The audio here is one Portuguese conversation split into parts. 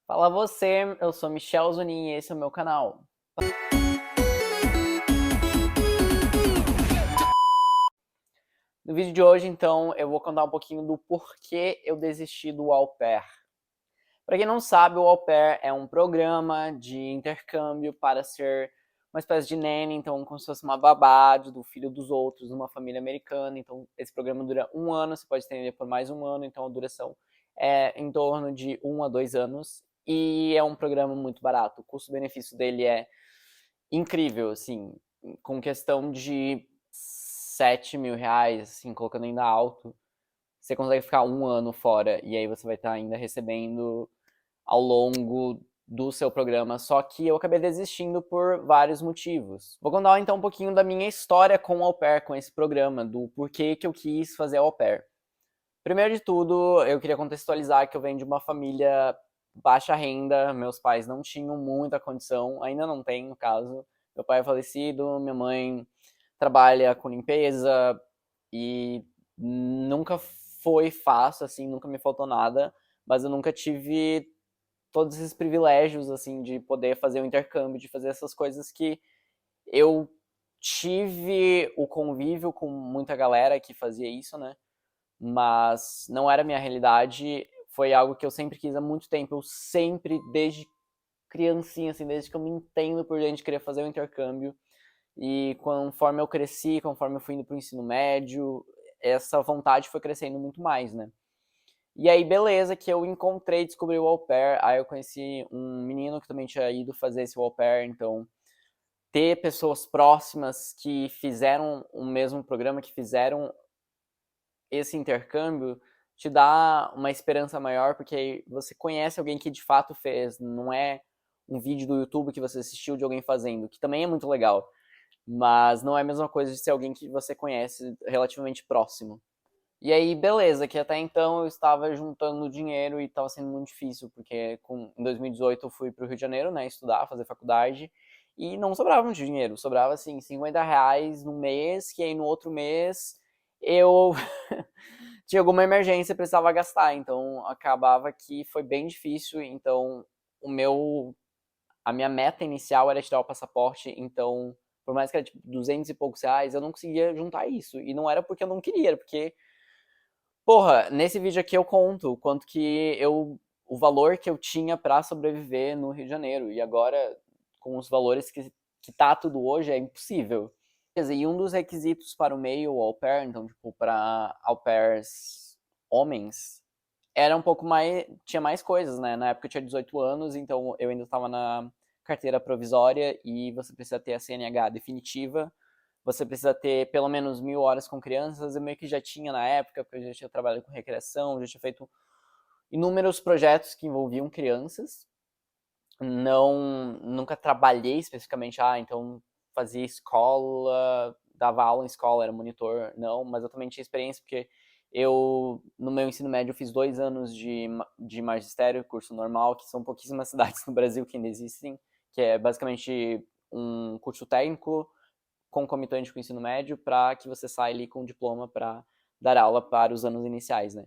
Fala você, eu sou Michel Zunin e esse é o meu canal. No vídeo de hoje, então, eu vou contar um pouquinho do porquê eu desisti do au pair. Para quem não sabe, o au pair é um programa de intercâmbio para ser uma espécie de nanny, então como se fosse uma babá do filho dos outros, numa família americana. Então esse programa dura um ano, você pode estender por mais um ano, então a duração é em torno de 1 a 2 anos. E é um programa muito barato, o custo-benefício dele é incrível, assim, com questão de 7 mil reais, assim, colocando ainda alto, você consegue ficar um ano fora, e aí você vai estar ainda recebendo ao longo do seu programa, só que eu acabei desistindo por vários motivos. Vou contar então um pouquinho da minha história com o au pair, com esse programa, do porquê que eu quis fazer au pair. Primeiro de tudo, eu queria contextualizar que eu venho de uma família baixa renda, meus pais não tinham muita condição, ainda não tem, no caso. Meu pai é falecido, minha mãe trabalha com limpeza e nunca foi fácil, assim, nunca me faltou nada, mas eu nunca tive todos esses privilégios, assim, de poder fazer o intercâmbio, de fazer essas coisas que eu tive o convívio com muita galera que fazia isso, né? Mas não era a minha realidade, foi algo que eu sempre quis há muito tempo, eu sempre, desde criancinha, assim, desde que eu me entendo por gente, queria fazer o intercâmbio, e conforme eu cresci, conforme eu fui indo pro ensino médio, essa vontade foi crescendo muito mais, né? E aí, beleza, que eu encontrei, descobri o au pair, aí eu conheci um menino que também tinha ido fazer esse au pair, então ter pessoas próximas que fizeram o mesmo programa, que fizeram esse intercâmbio, te dá uma esperança maior, porque você conhece alguém que de fato fez, não é um vídeo do YouTube que você assistiu de alguém fazendo, que também é muito legal, mas não é a mesma coisa de ser alguém que você conhece relativamente próximo. E aí, beleza, que até então eu estava juntando dinheiro e estava sendo muito difícil, porque em 2018 eu fui para o Rio de Janeiro, né, estudar, fazer faculdade, e não sobrava muito dinheiro, sobrava assim, 50 reais no mês, que aí no outro mês eu tinha alguma emergência e precisava gastar, então acabava que foi bem difícil, então o meu, a minha meta inicial era tirar o passaporte, então por mais que era tipo 200 e poucos reais, eu não conseguia juntar isso, e não era porque eu não queria, era porque porra, nesse vídeo aqui eu conto o quanto que o valor que eu tinha pra sobreviver no Rio de Janeiro. E agora, com os valores que tá tudo hoje, é impossível. E um dos requisitos para o meio au pair, então, tipo, para au pairs homens, era um pouco mais. Tinha mais coisas, né? Na época eu tinha 18 anos, então eu ainda estava na carteira provisória e você precisa ter a CNH definitiva, você precisa ter pelo menos 1.000 horas com crianças. Eu meio que já tinha na época, porque eu já tinha trabalhado com recreação, já tinha feito inúmeros projetos que envolviam crianças. Não, nunca trabalhei especificamente, então fazia escola, dava aula em escola, era monitor, não, mas eu também tinha experiência porque eu, no meu ensino médio, eu fiz 2 anos de magistério, curso normal, que são pouquíssimas cidades no Brasil que ainda existem, que é basicamente um curso técnico concomitante com o ensino médio para que você saia ali com um diploma para dar aula para os anos iniciais, né?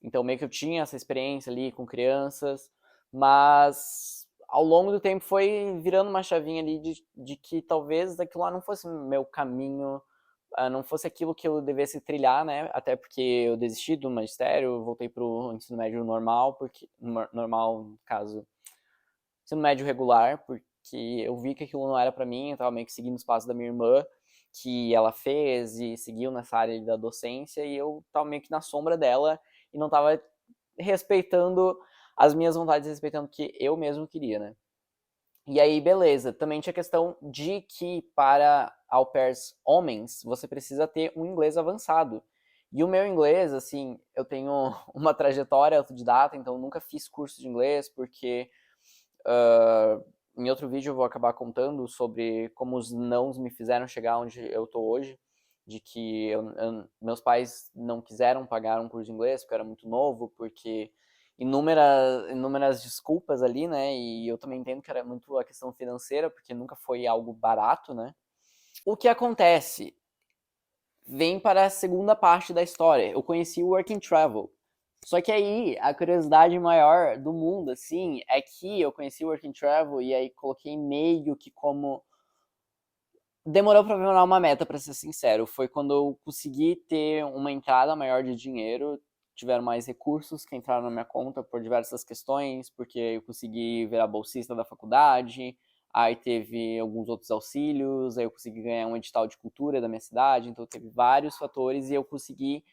Então meio que eu tinha essa experiência ali com crianças, mas ao longo do tempo foi virando uma chavinha ali de que talvez aquilo lá não fosse meu caminho, não fosse aquilo que eu devesse trilhar, né? Até porque eu desisti do magistério, voltei pro ensino médio normal, porque normal, no caso, ensino médio regular, porque eu vi que aquilo não era para mim, eu tava meio que seguindo os passos da minha irmã, que ela fez e seguiu nessa área da docência, e eu tava meio que na sombra dela e não tava respeitando as minhas vontades, respeitando o que eu mesmo queria, né? E aí, beleza. Também tinha a questão de que para au pairs homens, você precisa ter um inglês avançado. E o meu inglês, assim, eu tenho uma trajetória autodidata, então eu nunca fiz curso de inglês, porque em outro vídeo eu vou acabar contando sobre como os nãos me fizeram chegar onde eu tô hoje, de que meus pais não quiseram pagar um curso de inglês porque eu era muito novo, porque inúmeras desculpas ali, né? E eu também entendo que era muito a questão financeira, porque nunca foi algo barato, né? O que acontece? Vem para a segunda parte da história. Eu conheci o Work and Travel. Só que aí, a curiosidade maior do mundo, assim, é que eu conheci o Work and Travel e aí coloquei meio que como... Demorou pra virar uma meta, pra ser sincero. Foi quando eu consegui ter uma entrada maior de dinheiro, tiveram mais recursos que entraram na minha conta por diversas questões, porque eu consegui virar bolsista da faculdade, aí teve alguns outros auxílios, aí eu consegui ganhar um edital de cultura da minha cidade, então teve vários fatores e eu consegui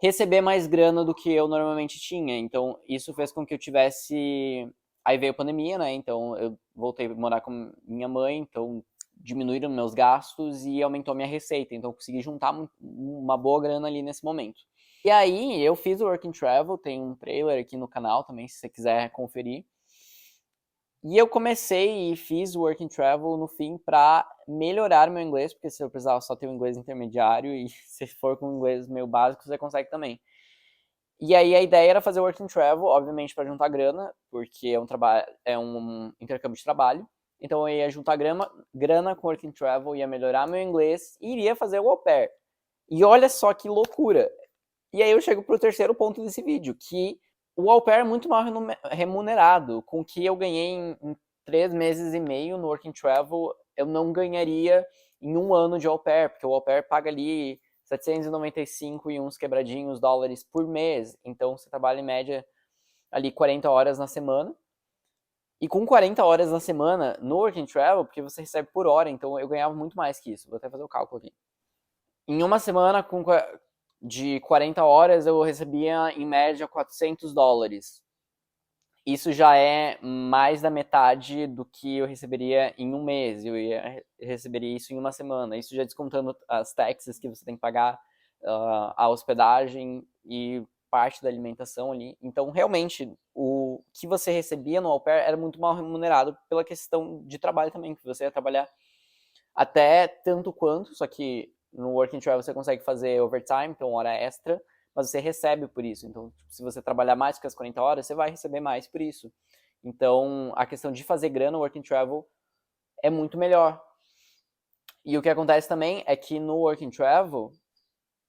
receber mais grana do que eu normalmente tinha. Então, isso fez com que eu tivesse. Aí veio a pandemia, né? Então, eu voltei a morar com minha mãe, então diminuíram meus gastos e aumentou minha receita. Então, eu consegui juntar uma boa grana ali nesse momento. E aí, eu fiz o Work and Travel, tem um trailer aqui no canal também, se você quiser conferir. E eu comecei e fiz o Work and Travel no fim para melhorar meu inglês, porque se eu precisava só ter um inglês intermediário e se for com um inglês meio básico, você consegue também. E aí a ideia era fazer o Work and Travel, obviamente para juntar grana, porque é um intercâmbio de trabalho. Então eu ia juntar grana com o Work and Travel, ia melhorar meu inglês e iria fazer o au pair. E olha só que loucura. E aí eu chego pro terceiro ponto desse vídeo, que o au pair é muito mal remunerado. Com o que eu ganhei em 3 meses e meio no Work and Travel, eu não ganharia em um ano de au pair, porque o au pair paga ali 795 e uns quebradinhos dólares por mês. Então você trabalha em média ali 40 horas na semana. E com 40 horas na semana no Work and Travel, porque você recebe por hora, então eu ganhava muito mais que isso. Vou até fazer o cálculo aqui. Em uma semana de 40 horas, eu recebia em média 400 dólares. Isso já é mais da metade do que eu receberia em um mês. Receberia isso em uma semana. Isso já descontando as taxas que você tem que pagar, a hospedagem e parte da alimentação ali. Então, realmente, o que você recebia no au pair era muito mal remunerado pela questão de trabalho também, que você ia trabalhar até tanto quanto, só que no Work and Travel você consegue fazer overtime, então hora extra, mas você recebe por isso. Então, tipo, se você trabalhar mais que as 40 horas, você vai receber mais por isso. Então, a questão de fazer grana no Work and Travel é muito melhor. E o que acontece também é que no Work and Travel,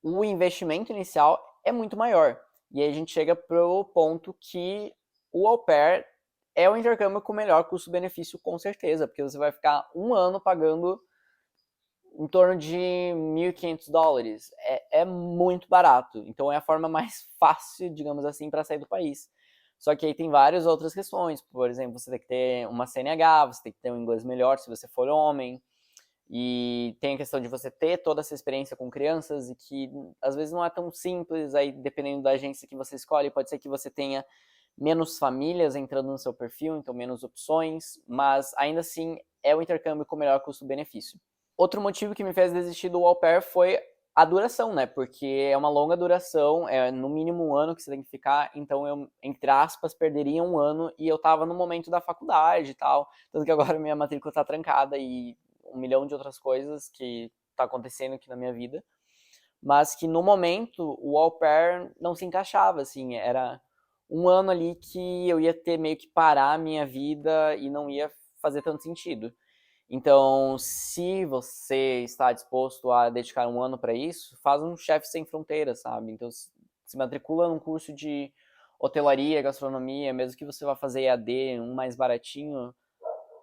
o investimento inicial é muito maior. E aí a gente chega pro ponto que o au pair é o intercâmbio com melhor custo-benefício, com certeza, porque você vai ficar um ano pagando em torno de 1.500 dólares. É muito barato. Então é a forma mais fácil, digamos assim, para sair do país. Só que aí tem várias outras questões. Por exemplo, você tem que ter uma CNH, você tem que ter um inglês melhor se você for homem. E tem a questão de você ter toda essa experiência com crianças e que às vezes não é tão simples. Aí, dependendo da agência que você escolhe, pode ser que você tenha menos famílias entrando no seu perfil, então menos opções. Mas ainda assim, é o intercâmbio com melhor custo-benefício. Outro motivo que me fez desistir do au pair foi a duração, né? Porque é uma longa duração, é no mínimo um ano que você tem que ficar, então eu, entre aspas, perderia um ano e eu tava no momento da faculdade e tal. Tanto que agora minha matrícula tá trancada e um milhão de outras coisas que tá acontecendo aqui na minha vida. Mas que no momento o au pair não se encaixava, assim, era um ano ali que eu ia ter meio que parar a minha vida e não ia fazer tanto sentido. Então, se você está disposto a dedicar um ano para isso, faz um Chef Sem Fronteiras, sabe? Então, se matricula num curso de hotelaria, gastronomia, mesmo que você vá fazer EAD, um mais baratinho.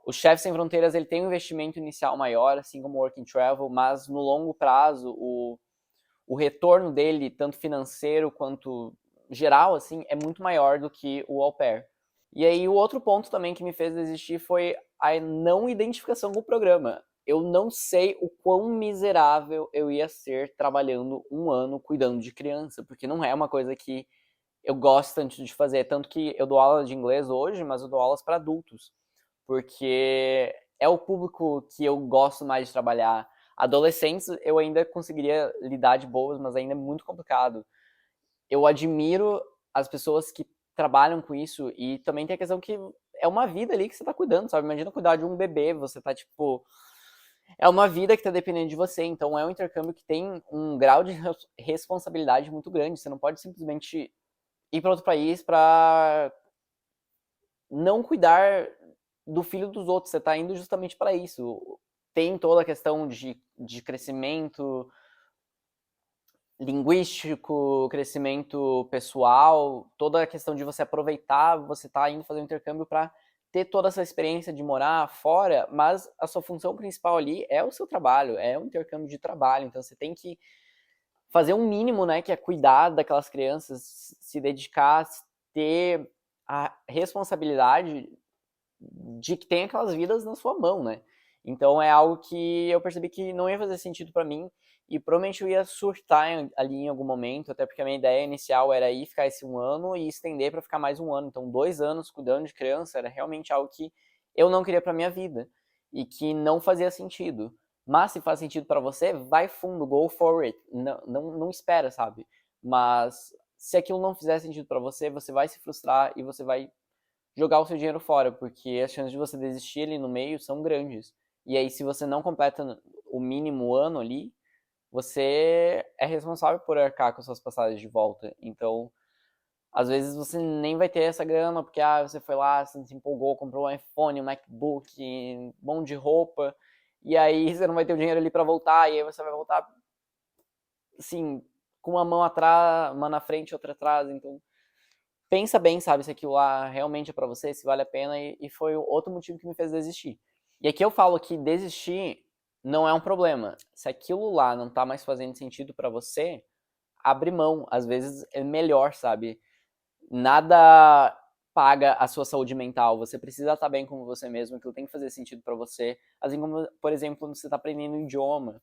O Chef Sem Fronteiras ele tem um investimento inicial maior, assim como o Work and Travel, mas no longo prazo, o retorno dele, tanto financeiro quanto geral, assim, é muito maior do que o au pair. E aí o outro ponto também que me fez desistir foi a não identificação com o programa. Eu não sei o quão miserável eu ia ser trabalhando um ano cuidando de criança, porque não é uma coisa que eu gosto tanto de fazer. Tanto que eu dou aula de inglês hoje, mas eu dou aulas para adultos, porque é o público que eu gosto mais de trabalhar. Adolescentes eu ainda conseguiria lidar de boas, mas ainda é muito complicado. Eu admiro as pessoas que trabalham com isso e também tem a questão que é uma vida ali que você tá cuidando, sabe? Imagina cuidar de um bebê, você tá tipo. É uma vida que tá dependendo de você, então é um intercâmbio que tem um grau de responsabilidade muito grande. Você não pode simplesmente ir para outro país para não cuidar do filho dos outros, você tá indo justamente para isso. Tem toda a questão de crescimento linguístico, crescimento pessoal, toda a questão de você aproveitar, você tá indo fazer um intercâmbio para ter toda essa experiência de morar fora, mas a sua função principal ali é o seu trabalho, é um intercâmbio de trabalho, então você tem que fazer um mínimo, né, que é cuidar daquelas crianças, se dedicar, ter a responsabilidade de que tem aquelas vidas na sua mão, né? Então é algo que eu percebi que não ia fazer sentido para mim e provavelmente eu ia surtar ali em algum momento, até porque a minha ideia inicial era ir ficar esse um ano e estender para ficar mais um ano. Então 2 anos cuidando de criança era realmente algo que eu não queria para minha vida e que não fazia sentido. Mas se faz sentido para você, vai fundo, go for it. Não espera, sabe? Mas se aquilo não fizer sentido para você, você vai se frustrar e você vai jogar o seu dinheiro fora, porque as chances de você desistir ali no meio são grandes. E aí, se você não completa o mínimo ano ali, você é responsável por arcar com suas passagens de volta. Então, às vezes você nem vai ter essa grana, porque você foi lá, você se empolgou, comprou um iPhone, um MacBook, um monte de roupa, e aí você não vai ter o dinheiro ali para voltar, e aí você vai voltar, assim, com uma mão atrás, uma na frente e outra atrás. Então, pensa bem, sabe, se aquilo lá realmente é pra você, se vale a pena, e foi outro motivo que me fez desistir. E aqui eu falo que desistir não é um problema. Se aquilo lá não tá mais fazendo sentido pra você, abre mão. Às vezes é melhor, sabe? Nada paga a sua saúde mental. Você precisa estar bem com você mesmo, aquilo tem que fazer sentido pra você. Assim como, por exemplo, quando você tá aprendendo um idioma.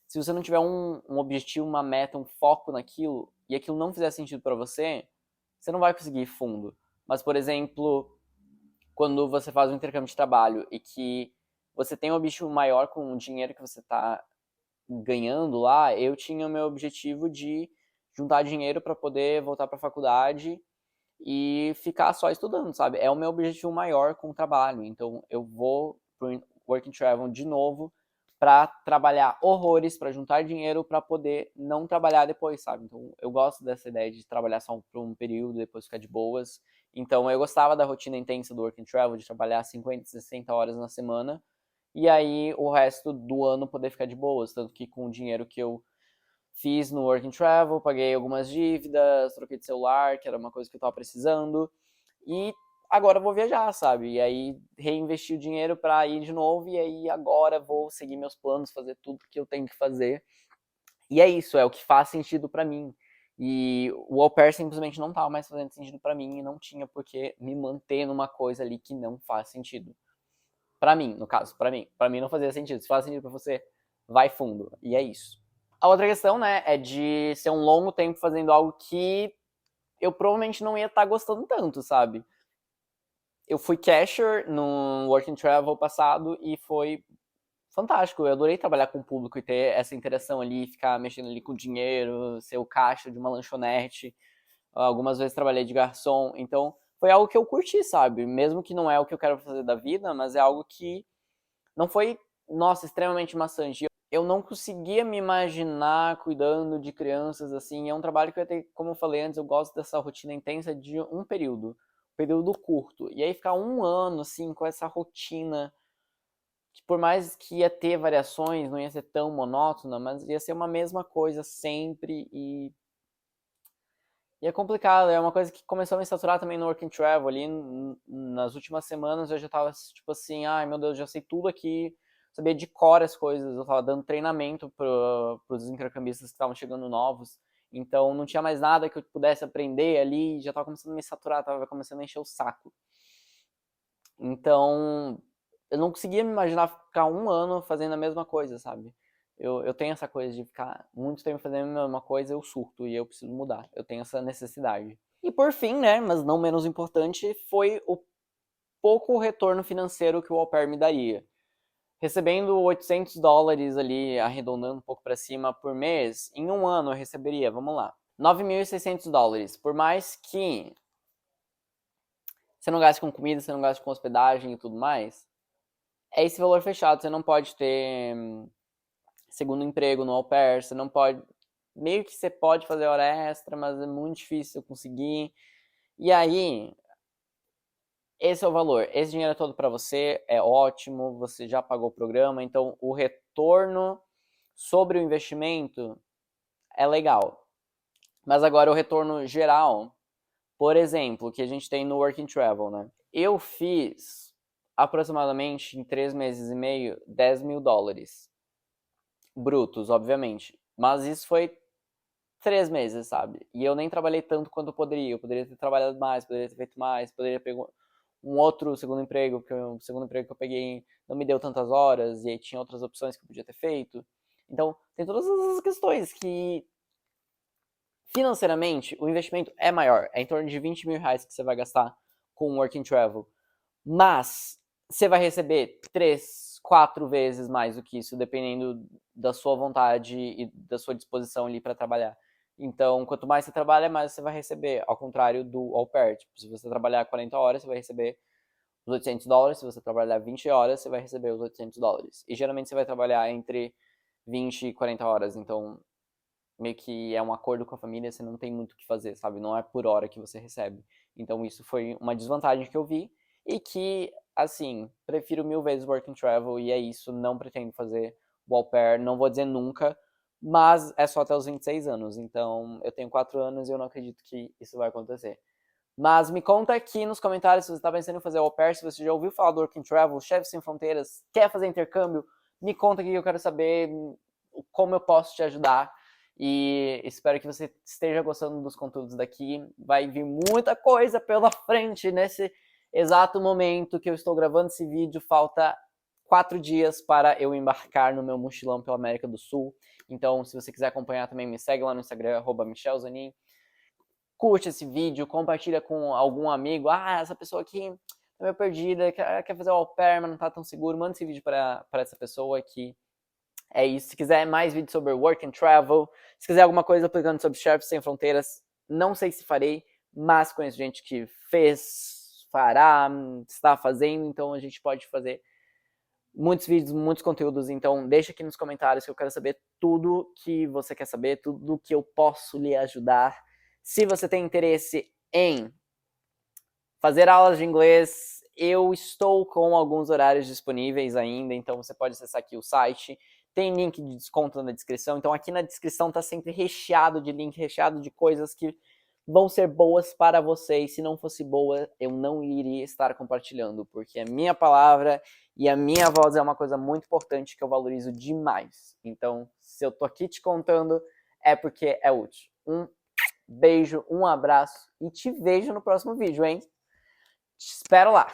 Se você não tiver um objetivo, uma meta, um foco naquilo, e aquilo não fizer sentido pra você não vai conseguir ir fundo. Mas, por exemplo, quando você faz um intercâmbio de trabalho e que você tem um objetivo maior com o dinheiro que você está ganhando lá, eu tinha o meu objetivo de juntar dinheiro para poder voltar para a faculdade e ficar só estudando, sabe? É o meu objetivo maior com o trabalho. Então, eu vou pro Work and Travel de novo para trabalhar horrores, para juntar dinheiro para poder não trabalhar depois, sabe? Então, eu gosto dessa ideia de trabalhar só por um período, depois ficar de boas. Então, eu gostava da rotina intensa do Work and Travel, de trabalhar 50, 60 horas na semana, e aí o resto do ano poder ficar de boas. Tanto que com o dinheiro que eu fiz no Work and Travel, paguei algumas dívidas, troquei de celular, que era uma coisa que eu tava precisando, e agora eu vou viajar, sabe? E aí reinvesti o dinheiro para ir de novo, e aí agora vou seguir meus planos, fazer tudo que eu tenho que fazer. E é isso, é o que faz sentido para mim. E o au pair simplesmente não tava mais fazendo sentido para mim e não tinha por que me manter numa coisa ali que não faz sentido. Para mim, no caso, para mim não fazia sentido. Se faz sentido para você, vai fundo. E é isso. A outra questão, né, é de ser um longo tempo fazendo algo que eu provavelmente não ia estar gostando tanto, sabe? Eu fui cashier no Work and Travel passado e foi fantástico. Eu adorei trabalhar com o público e ter essa interação ali, ficar mexendo ali com dinheiro, ser o caixa de uma lanchonete. Algumas vezes trabalhei de garçom, então foi algo que eu curti, sabe? Mesmo que não é o que eu quero fazer da vida, mas é algo que não foi, nossa, extremamente maçante. Eu não conseguia me imaginar cuidando de crianças assim. É um trabalho que eu até, como eu falei antes, eu gosto dessa rotina intensa de um período curto. E aí ficar um ano assim com essa rotina, que por mais que ia ter variações, não ia ser tão monótona, mas ia ser uma mesma coisa sempre e é complicado, é uma coisa que começou a me saturar também no Work and Travel ali, nas últimas semanas eu já tava tipo assim, ai meu Deus, já sei tudo aqui, sabia de cor as coisas, eu tava dando treinamento pros intercambistas que estavam chegando novos, então não tinha mais nada que eu pudesse aprender ali, já tava começando a me saturar, tava começando a encher o saco. Então, eu não conseguia me imaginar ficar um ano fazendo a mesma coisa, sabe? Eu tenho essa coisa de ficar muito tempo fazendo a mesma coisa, eu surto e eu preciso mudar. Eu tenho essa necessidade. E por fim, né, mas não menos importante, foi o pouco retorno financeiro que o au pair me daria. Recebendo US$ 800 ali, arredondando um pouco para cima por mês, em um ano eu receberia, vamos lá, US$ 9.600. Por mais que você não gaste com comida, você não gaste com hospedagem e tudo mais, é esse valor fechado. Você não pode ter segundo emprego no au pair, você não pode. Meio que você pode fazer hora extra, mas é muito difícil conseguir. E aí, esse é o valor. Esse dinheiro é todo para você, é ótimo, você já pagou o programa, então o retorno sobre o investimento é legal. Mas agora o retorno geral, por exemplo, que a gente tem no Work and Travel, né? Eu fiz aproximadamente em 3 meses e meio, $10.000. Brutos, obviamente. Mas isso foi 3 meses, sabe? E eu nem trabalhei tanto quanto eu poderia. Eu poderia ter trabalhado mais, poderia ter feito mais, poderia ter pego um outro segundo emprego, porque o segundo emprego que eu peguei não me deu tantas horas, e aí tinha outras opções que eu podia ter feito. Então, tem todas essas questões que, financeiramente, o investimento é maior. É em torno de R$ 20.000 que você vai gastar com Work and Travel. Mas você vai receber 3, 4 vezes mais do que isso, dependendo da sua vontade e da sua disposição ali para trabalhar. Então, quanto mais você trabalha, mais você vai receber. Ao contrário do au pair. Tipo, se você trabalhar 40 horas, você vai receber os $800. Se você trabalhar 20 horas, você vai receber os $800. E geralmente você vai trabalhar entre 20 e 40 horas. Então, meio que é um acordo com a família, você não tem muito o que fazer, sabe? Não é por hora que você recebe. Então isso foi uma desvantagem que eu vi e que, assim, prefiro 1000 vezes work and travel e é isso, não pretendo fazer o au pair, não vou dizer nunca, mas é só até os 26 anos, então eu tenho 4 anos e eu não acredito que isso vai acontecer. Mas me conta aqui nos comentários se você está pensando em fazer au pair, se você já ouviu falar do Work and Travel, Chefs Sem Fronteiras, quer fazer intercâmbio, me conta aqui que eu quero saber como eu posso te ajudar. E espero que você esteja gostando dos conteúdos daqui. Vai vir muita coisa pela frente nesse exato momento que eu estou gravando esse vídeo. Falta 4 dias para eu embarcar no meu mochilão pela América do Sul. Então, se você quiser acompanhar também, me segue lá no Instagram, @michelzanin. Curte esse vídeo, compartilha com algum amigo. Ah, essa pessoa aqui tá meio perdida, quer fazer o au pair, mas não tá tão seguro. Manda esse vídeo para essa pessoa que é isso. Se quiser mais vídeos sobre Work and Travel, se quiser alguma coisa aplicando sobre Chefs Sem Fronteiras, não sei se farei, mas conheço gente que fez, fará, está fazendo, então a gente pode fazer muitos vídeos, muitos conteúdos. Então deixa aqui nos comentários que eu quero saber tudo que você quer saber, tudo que eu posso lhe ajudar. Se você tem interesse em fazer aulas de inglês, eu estou com alguns horários disponíveis ainda, então você pode acessar aqui o site. Tem link de desconto na descrição, então aqui na descrição está sempre recheado de link, recheado de coisas que vão ser boas para você, e se não fosse boa, eu não iria estar compartilhando, porque a minha palavra e a minha voz é uma coisa muito importante que eu valorizo demais. Então, se eu tô aqui te contando, é porque é útil. Um beijo, um abraço e te vejo no próximo vídeo, hein? Te espero lá!